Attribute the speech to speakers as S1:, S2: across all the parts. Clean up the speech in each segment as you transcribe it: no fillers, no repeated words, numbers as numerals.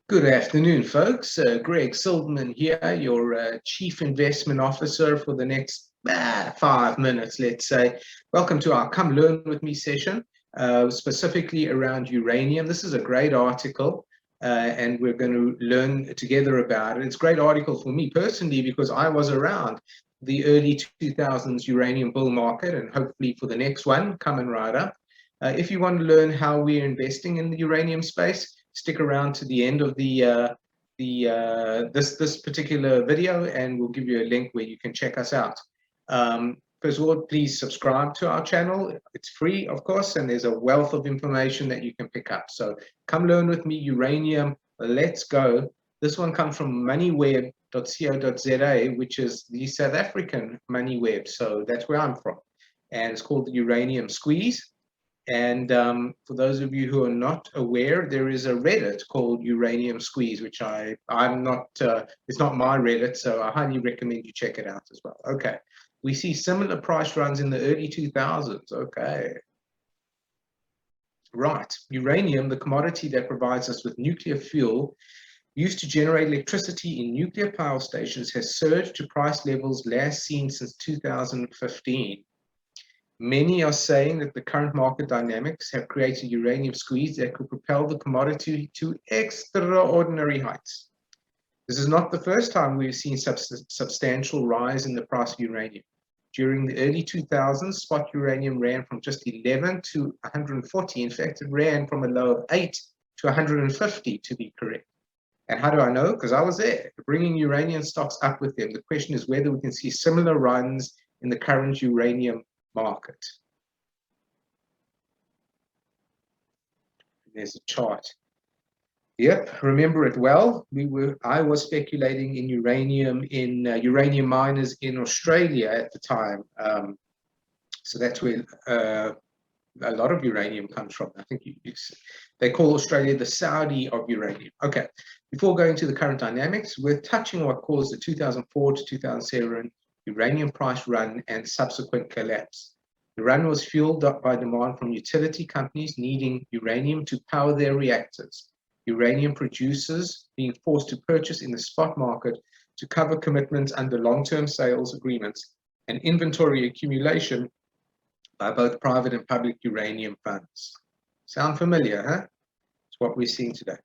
S1: Good afternoon, folks. Greg Silverman here, your Chief Investment Officer for the next 5 minutes, let's say. Welcome to our Come Learn With Me session, specifically around uranium. This is a great article, and we're going to learn together about it. It's a great article for me personally because I was around the early 2000s uranium bull market, and hopefully for the next one, coming right up. If you want to learn how we're investing in the uranium space, stick around to the end of this particular video, and we'll give you a link where you can check us out. First of all, please subscribe to our channel. It's free, of course, and there's a wealth of information that you can pick up. So come learn with me, uranium. Let's go. This one comes from moneyweb.co.za, which is the South African money web. So that's where I'm from, and it's called the Uranium Squeeze. And for those of you who are not aware, there is a Reddit called Uranium Squeeze, which I'm not, it's not my Reddit, so I highly recommend you check it out as well. Okay, we see similar price runs in the early 2000s. Okay. Right, uranium, the commodity that provides us with nuclear fuel used to generate electricity in nuclear power stations, has surged to price levels last seen since 2015. Many are saying that the current market dynamics have created a uranium squeeze that could propel the commodity to extraordinary heights. This is not the first time we've seen substantial rise in the price of uranium. During the early 2000s, spot uranium ran from just 11 to 140. In fact, it ran from a low of 8 to 150, to be correct. And how do I know? Because I was there, bringing uranium stocks up with them. The question is whether we can see similar runs in the current uranium market. There's a chart. Yep, remember it well. I was speculating in uranium miners in Australia at the time. So that's where a lot of uranium comes from. I think they call Australia the Saudi of uranium. Okay, before going to the current dynamics, we're touching on what caused the 2004 to 2007 uranium price run and subsequent collapse. The run was fueled up by demand from utility companies needing uranium to power their reactors, uranium producers being forced to purchase in the spot market to cover commitments under long-term sales agreements, and inventory accumulation by both private and public uranium funds. Sound familiar, huh? It's what we're seeing today.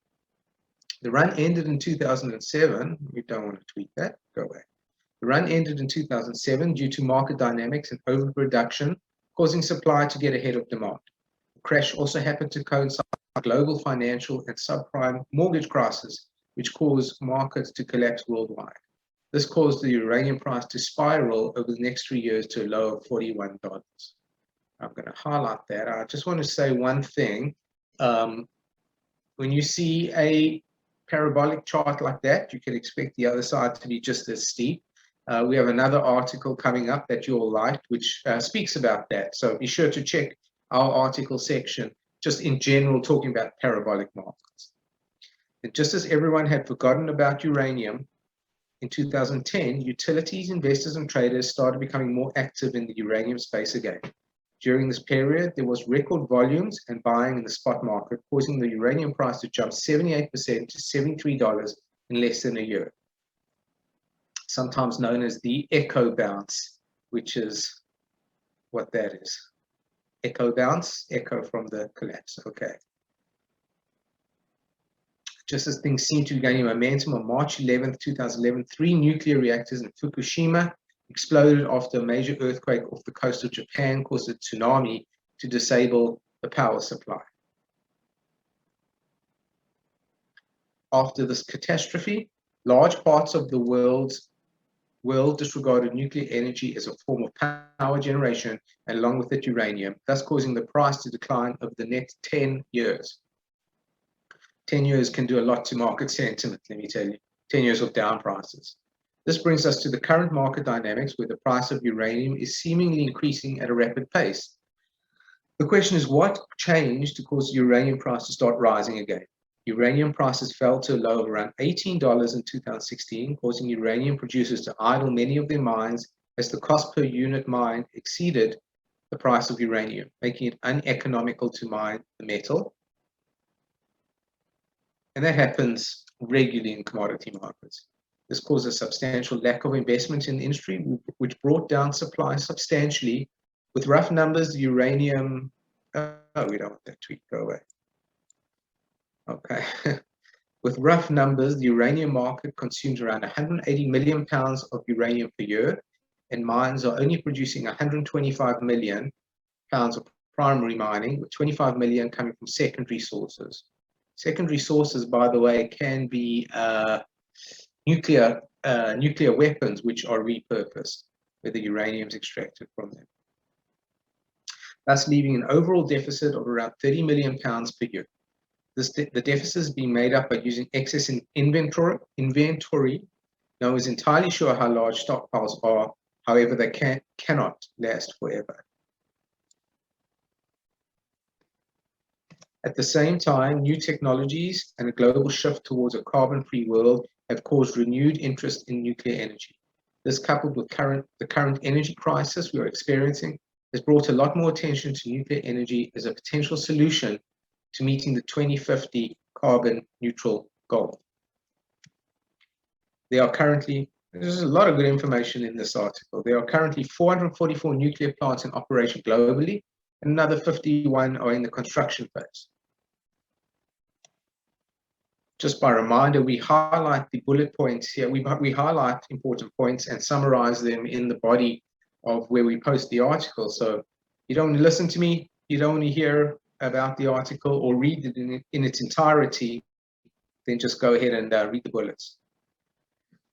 S1: The run ended in 2007. We don't want to tweet that. Go away. The run ended in 2007 due to market dynamics and overproduction, causing supply to get ahead of demand. The crash also happened to coincide with the global financial and subprime mortgage crisis, which caused markets to collapse worldwide. This caused the uranium price to spiral over the next 3 years to a low of $41. I'm going to highlight that. I just want to say one thing. When you see a parabolic chart like that, you can expect the other side to be just as steep. We have another article coming up that you'll like, which speaks about that. So be sure to check our article section, just in general, talking about parabolic markets. And just as everyone had forgotten about uranium, in 2010, utilities, investors, and traders started becoming more active in the uranium space again. During this period, there was record volumes and buying in the spot market, causing the uranium price to jump 78% to $73 in less than a year. Sometimes known as the echo bounce, which is what that is. Echo bounce, echo from the collapse. Okay. Just as things seem to be gaining momentum, on March 11th, 2011, 3 nuclear reactors in Fukushima exploded after a major earthquake off the coast of Japan caused a tsunami to disable the power supply. After this catastrophe, large parts of the world disregarded nuclear energy as a form of power generation, and along with it uranium, thus causing the price to decline over the next 10 years. 10 years can do a lot to market sentiment, let me tell you. 10 years of down prices. This brings us to the current market dynamics where the price of uranium is seemingly increasing at a rapid pace. The question is, what changed to cause the uranium price to start rising again? Uranium prices fell to a low of around $18 in 2016, causing uranium producers to idle many of their mines as the cost per unit mined exceeded the price of uranium, making it uneconomical to mine the metal. And that happens regularly in commodity markets. This caused a substantial lack of investment in the industry, which brought down supply substantially. With rough numbers, the uranium, oh, we don't want that tweet, go away. Okay. With rough numbers, the uranium market consumes around 180 million pounds of uranium per year, and mines are only producing 125 million pounds of primary mining, with 25 million coming from secondary sources. Secondary sources, by the way, can be nuclear weapons, which are repurposed, where the uranium is extracted from them. Thus leaving an overall deficit of around 30 million pounds per year. The deficit is being made up by using excess in inventory. No one is entirely sure how large stockpiles are, however, they cannot last forever. At the same time, new technologies and a global shift towards a carbon-free world have caused renewed interest in nuclear energy. This, coupled with the current energy crisis we are experiencing, has brought a lot more attention to nuclear energy as a potential solution to meeting the 2050 carbon neutral goal. There's a lot of good information in this article. There are currently 444 nuclear plants in operation globally, and another 51 are in the construction phase. Just by reminder, we highlight the bullet points here. We highlight important points and summarize them in the body of where we post the article. So you don't want to listen to me, you don't want to hear about the article or read it in its entirety, then just go ahead and read the bullets.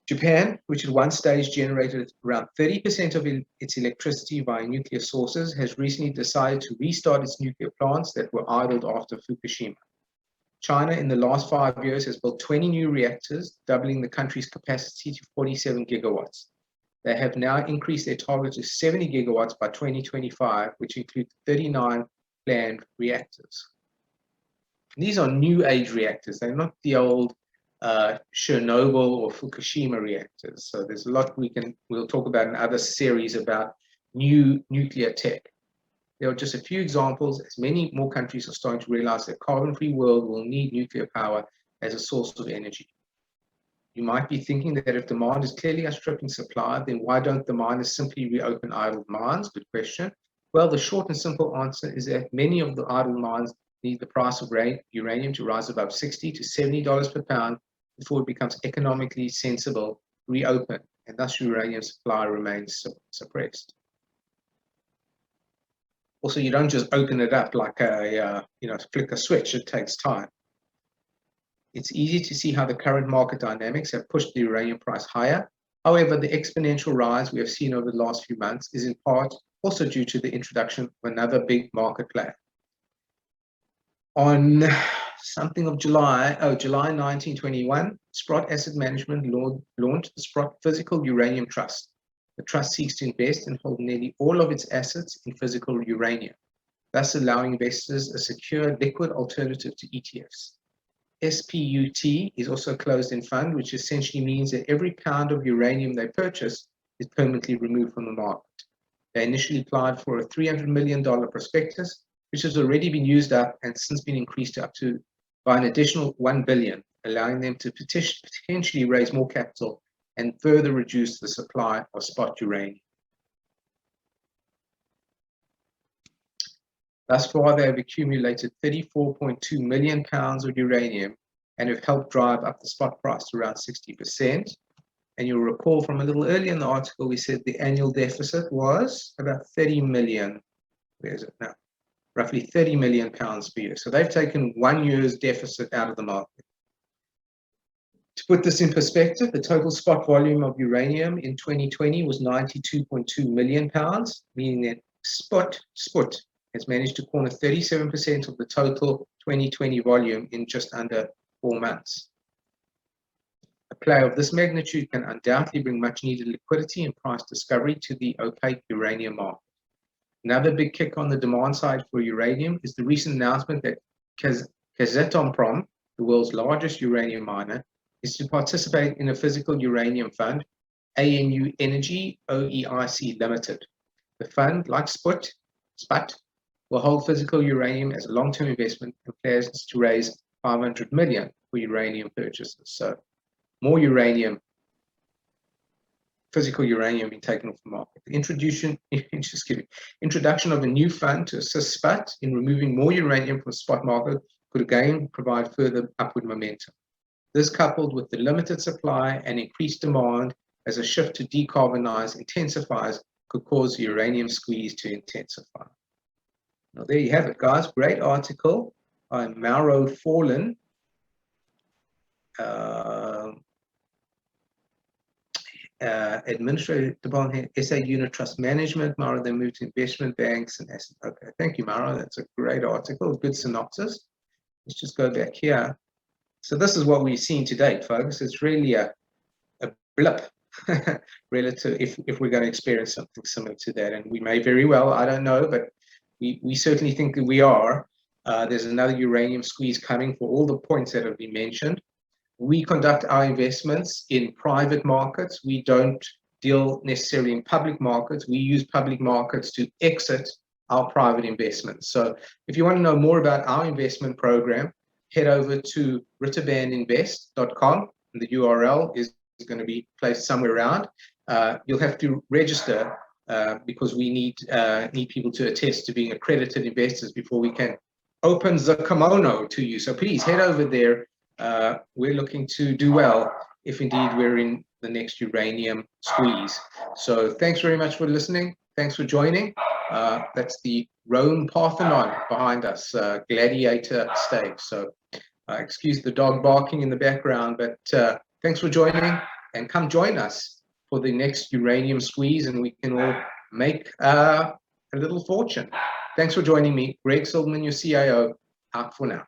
S1: Japan, which at one stage generated around 30% of its electricity via nuclear sources, has recently decided to restart its nuclear plants that were idled after Fukushima. China, in the last 5 years, has built 20 new reactors, doubling the country's capacity to 47 gigawatts. They have now increased their target to 70 gigawatts by 2025, which includes 39 planned reactors. These are new age reactors. They're not the old Chernobyl or Fukushima reactors. So there's a lot we'll talk about in other series about new nuclear tech. There are just a few examples, as many more countries are starting to realize that a carbon-free world will need nuclear power as a source of energy. You might be thinking that if demand is clearly outstripping supply, then why don't the miners simply reopen idle mines? Good question. Well, the short and simple answer is that many of the idle mines need the price of uranium to rise above $60 to $70 per pound before it becomes economically sensible to reopen, and thus uranium supply remains suppressed. Also, you don't just open it up like flick a switch. It takes time. It's easy to see how the current market dynamics have pushed the uranium price higher. However, the exponential rise we have seen over the last few months is in part also due to the introduction of another big market player. On something of July 1921, Sprott Asset Management launched the Sprott Physical Uranium Trust. The trust seeks to invest and hold nearly all of its assets in physical uranium, thus allowing investors a secure liquid alternative to ETFs. SPUT is also a closed-end fund, which essentially means that every pound of uranium they purchase is permanently removed from the market. They initially applied for a $300 million prospectus, which has already been used up and since been increased up to by an additional $1 billion, allowing them to potentially raise more capital and further reduce the supply of spot uranium. Thus far, they have accumulated 34.2 million pounds of uranium and have helped drive up the spot price to around 60%. And you'll recall from a little earlier in the article, we said the annual deficit was about 30 million. Where is it now? Roughly 30 million pounds per year. So they've taken 1 year's deficit out of the market. To put this in perspective, the total spot volume of uranium in 2020 was 92.2 million pounds, meaning that Spot has managed to corner 37% of the total 2020 volume in just under 4 months. A play of this magnitude can undoubtedly bring much needed liquidity and price discovery to the opaque uranium market. Another big kick on the demand side for uranium is the recent announcement that Kazatomprom, the world's largest uranium miner, is to participate in a physical uranium fund, ANU Energy OEIC Limited. The fund, like SPUT, will hold physical uranium as a long-term investment and plans to raise 500 million for uranium purchases. So more uranium, physical uranium being taken off the market. The introduction of a new fund to assist SPUT in removing more uranium from the spot market could again provide further upward momentum. This, coupled with the limited supply and increased demand as a shift to decarbonize intensifies, could cause the uranium squeeze to intensify. Now, there you have it, guys. Great article by Mauro Forlin. Administrator Department, SA Unit Trust Management. Mauro then moved to investment banks and asset. Okay, thank you, Mauro. That's a great article, good synopsis. Let's just go back here. So this is what we've seen to date, folks. It's really a blip relative if we're going to experience something similar to that. And we may very well, I don't know, but we certainly think that we are. There's another uranium squeeze coming for all the points that have been mentioned. We conduct our investments in private markets. We don't deal necessarily in public markets. We use public markets to exit our private investments. So if you want to know more about our investment program, head over to ritterbandinvest.com. And the URL is going to be placed somewhere around. You'll have to register because we need people to attest to being accredited investors before we can open the kimono to you. So please head over there. We're looking to do well if indeed we're in the next uranium squeeze. So thanks very much for listening. Thanks for joining. That's the Rome Parthenon behind us, gladiator stage. So excuse the dog barking in the background, but thanks for joining, and come join us for the next uranium squeeze, and we can all make a little fortune. Thanks for joining me. Greg Silverman, your CIO, out for now.